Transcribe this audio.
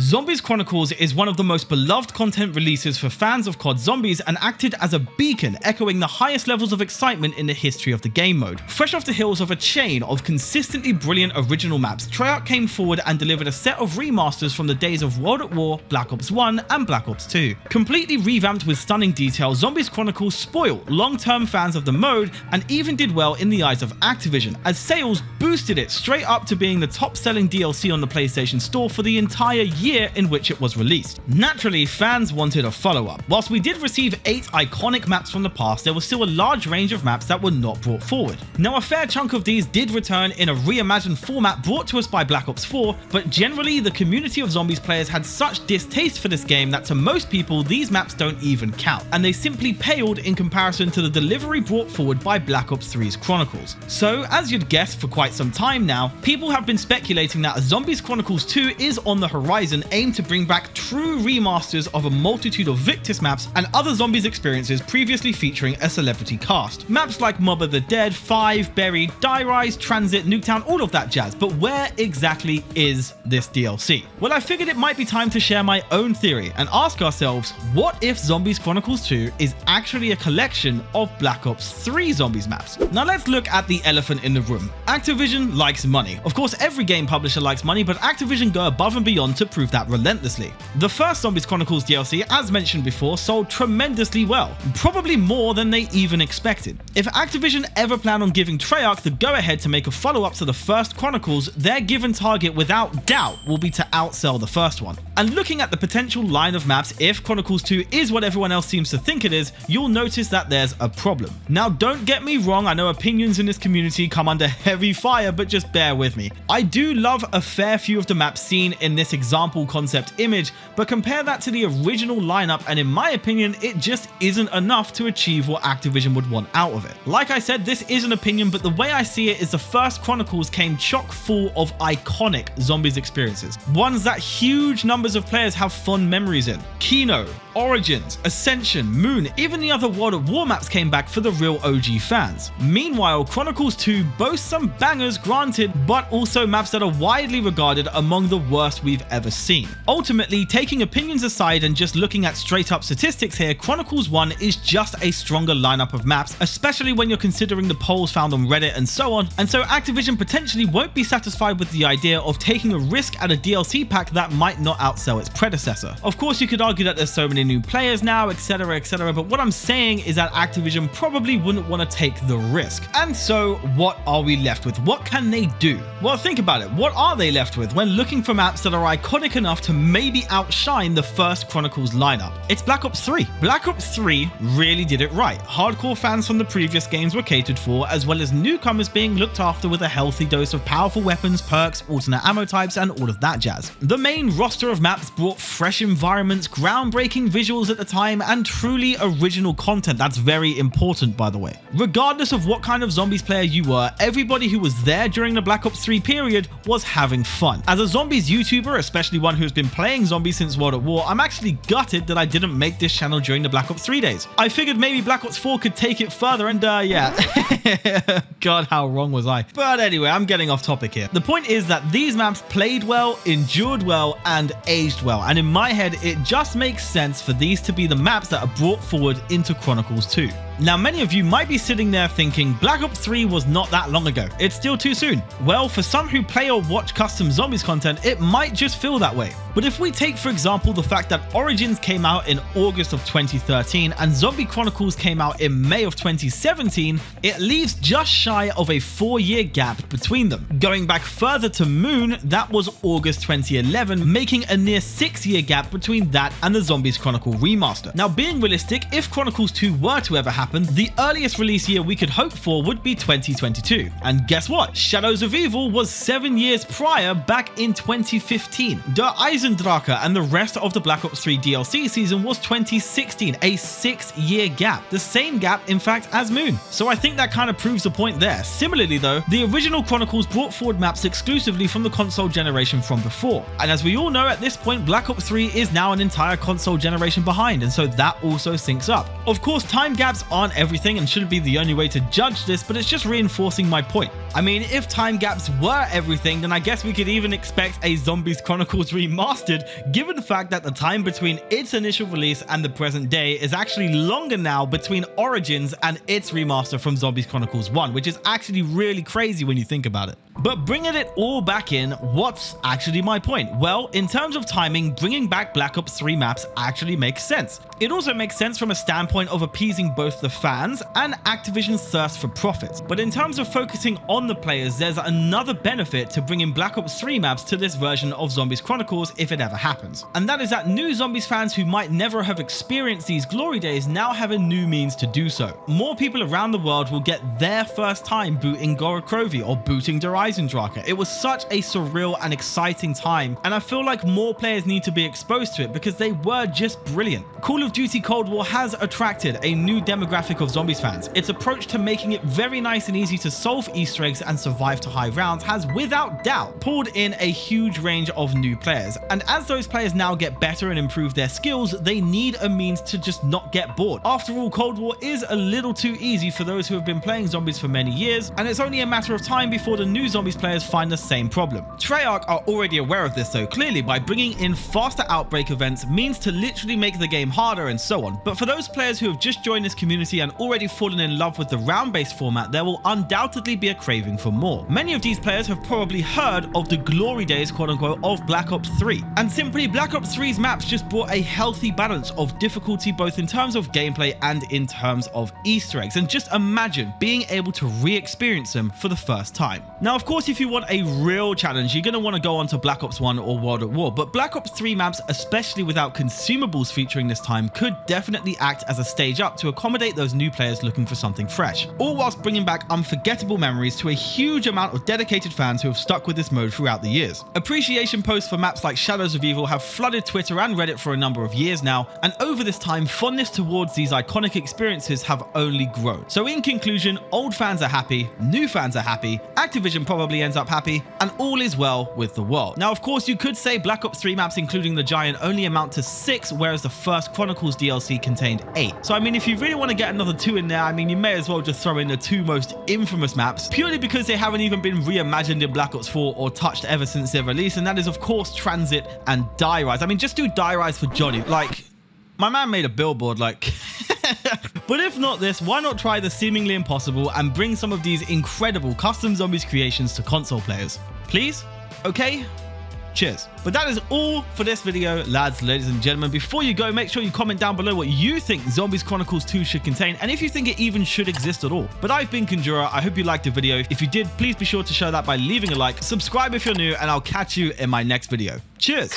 Zombies Chronicles is one of the most beloved content releases for fans of COD Zombies and acted as a beacon echoing the highest levels of excitement in the history of the game mode. Fresh off the heels of a chain of consistently brilliant original maps, Treyarch came forward and delivered a set of remasters from the days of World at War, Black Ops 1 and Black Ops 2. Completely revamped with stunning detail, Zombies Chronicles spoiled long-term fans of the mode and even did well in the eyes of Activision, as sales boosted it straight up to being the top-selling DLC on the PlayStation Store for the entire year in which it was released. Naturally, fans wanted a follow-up. Whilst we did receive 8 iconic maps from the past, there was still a large range of maps that were not brought forward. Now, a fair chunk of these did return in a reimagined format brought to us by Black Ops 4, but generally the community of Zombies players had such distaste for this game that to most people these maps don't even count, and they simply paled in comparison to the delivery brought forward by Black Ops 3's Chronicles. So, as you'd guessed for quite some time now, people have been speculating that a Zombies Chronicles 2 is on the horizon, aimed to bring back true remasters of a multitude of Victus maps and other Zombies experiences previously featuring a celebrity cast. Maps like Mob of the Dead, 5, Buried, Die Rise, Transit, Nuketown, all of that jazz. But where exactly is this DLC? Well, I figured it might be time to share my own theory and ask ourselves, what if Zombies Chronicles 2 is actually a collection of Black Ops 3 Zombies maps? Now let's look at the elephant in the room. Activision likes money. Of course, every game publisher likes money, but Activision go above and beyond to prove that relentlessly. The first Zombies Chronicles DLC, as mentioned before, sold tremendously well, probably more than they even expected. If Activision ever plan on giving Treyarch the go-ahead to make a follow-up to the first Chronicles, their given target without doubt will be to outsell the first one. And looking at the potential line of maps if Chronicles 2 is what everyone else seems to think it is, you'll notice that there's a problem. Now don't get me wrong, I know opinions in this community come under heavy fire, but just bear with me. I do love a fair few of the maps seen in this example concept image, but compare that to the original lineup and in my opinion it just isn't enough to achieve what Activision would want out of it. Like I said, this is an opinion, but the way I see it is the first Chronicles came chock full of iconic Zombies experiences, ones that huge numbers of players have fond memories in. Kino, Origins, Ascension, Moon, even the other World at War maps came back for the real OG fans. Meanwhile, Chronicles 2 boasts some bangers granted, but also maps that are widely regarded among the worst we've ever seen. Ultimately, taking opinions aside and just looking at straight up statistics here, Chronicles 1 is just a stronger lineup of maps, especially when you're considering the polls found on Reddit and so on, and so Activision potentially won't be satisfied with the idea of taking a risk at a DLC pack that might not outsell its predecessor. Of course, you could argue that there's so many new players now, etc, but what I'm saying is that Activision probably wouldn't want to take the risk. And so what are we left with? What can they do? Well, think about it. What are they left with when looking for maps that are iconic enough to maybe outshine the first Chronicles lineup? It's Black Ops 3. Black Ops 3 really did it right. Hardcore fans from the previous games were catered for, as well as newcomers being looked after with a healthy dose of powerful weapons, perks, alternate ammo types, and all of that jazz. The main roster of maps brought fresh environments, groundbreaking visuals at the time, and truly original content. That's very important, by the way. Regardless of what kind of Zombies player you were, everybody who was there during the Black Ops 3 period was having fun. As a Zombies YouTuber, especially one who's been playing Zombies since World at War, I'm actually gutted that I didn't make this channel during the Black Ops 3 days. I figured maybe Black Ops 4 could take it further, and yeah. God, how wrong was I? But anyway, I'm getting off topic here. The point is that these maps played well, endured well, and aged well, and in my head, it just makes sense for these to be the maps that are brought forward into Chronicles 2. Now, many of you might be sitting there thinking Black Ops 3 was not that long ago. It's still too soon. Well, for some who play or watch custom Zombies content, it might just feel that way. But if we take, for example, the fact that Origins came out in August of 2013 and Zombie Chronicles came out in May of 2017, it leaves just shy of a 4-year gap between them. Going back further to Moon, that was August 2011, making a near 6-year gap between that and the Zombies Chronicle remaster. Now, being realistic, if Chronicles 2 were to ever happen, the earliest release year we could hope for would be 2022. And guess what? Shadows of Evil was 7 years prior, back in 2015. Der Eisendrache and the rest of the Black Ops 3 DLC season was 2016, a 6-year gap. The same gap, in fact, as Moon. So I think that kind of proves the point there. Similarly though, the original Chronicles brought forward maps exclusively from the console generation from before. And as we all know, at this point, Black Ops 3 is now an entire console generation behind, and so that also syncs up. Of course, time gaps aren't everything and shouldn't be the only way to judge this, but it's just reinforcing my point. I mean, if time gaps were everything, then I guess we could even expect a Zombie Chronicles remastered, given the fact that the time between its initial release and the present day is actually longer now between Origins and its remaster from Zombie Chronicles 1, which is actually really crazy when you think about it. But bringing it all back in, what's actually my point? Well, in terms of timing, bringing back Black Ops 3 maps actually makes sense. It also makes sense from a standpoint of appeasing both the fans and Activision's thirst for profits. But in terms of focusing on the players, there's another benefit to bringing Black Ops 3 maps to this version of Zombies Chronicles if it ever happens. And that is that new Zombies fans who might never have experienced these glory days now have a new means to do so. More people around the world will get their first time booting Gorokrovi or booting Draka. It was such a surreal and exciting time, and I feel like more players need to be exposed to it because they were just brilliant. Call of Duty Cold War has attracted a new demographic of Zombies fans. Its approach to making it very nice and easy to solve Easter eggs and survive to high rounds has without doubt pulled in a huge range of new players, and as those players now get better and improve their skills, they need a means to just not get bored. After all, Cold War is a little too easy for those who have been playing zombies for many years, and it's only a matter of time before the new Zombies players find the same problem. Treyarch are already aware of this though, clearly by bringing in faster outbreak events means to literally make the game harder and so on. But for those players who have just joined this community and already fallen in love with the round-based format, there will undoubtedly be a craving for more. Many of these players have probably heard of the glory days, quote unquote, of Black Ops 3. And simply, Black Ops 3's maps just brought a healthy balance of difficulty both in terms of gameplay and in terms of Easter eggs. And just imagine being able to re-experience them for the first time. Now, of course, if you want a real challenge, you're going to want to go on to Black Ops 1 or World at War, but Black Ops 3 maps, especially without consumables featuring this time, could definitely act as a stage up to accommodate those new players looking for something fresh, all whilst bringing back unforgettable memories to a huge amount of dedicated fans who have stuck with this mode throughout the years. Appreciation posts for maps like Shadows of Evil have flooded Twitter and Reddit for a number of years now, and over this time, fondness towards these iconic experiences have only grown. So in conclusion, old fans are happy, new fans are happy, Activision probably ends up happy, and all is well with the world. Now, of course, you could say Black Ops 3 maps, including the Giant, only amount to 6, whereas the first Chronicles DLC contained 8. So, I mean, if you really want to get another 2 in there, I mean, you may as well just throw in the 2 most infamous maps, purely because they haven't even been reimagined in Black Ops 4 or touched ever since their release, and that is, of course, Transit and Die Rise. I mean, just do Die Rise for Johnny. Like, my man made a billboard, like... But if not this, why not try the seemingly impossible and bring some of these incredible custom Zombies creations to console players? Please? Okay? Cheers. But that is all for this video, lads, ladies and gentlemen. Before you go, make sure you comment down below what you think Zombies Chronicles 2 should contain, and if you think it even should exist at all. But I've been Kunjora. I hope you liked the video. If you did, please be sure to show that by leaving a like, subscribe if you're new, and I'll catch you in my next video. Cheers.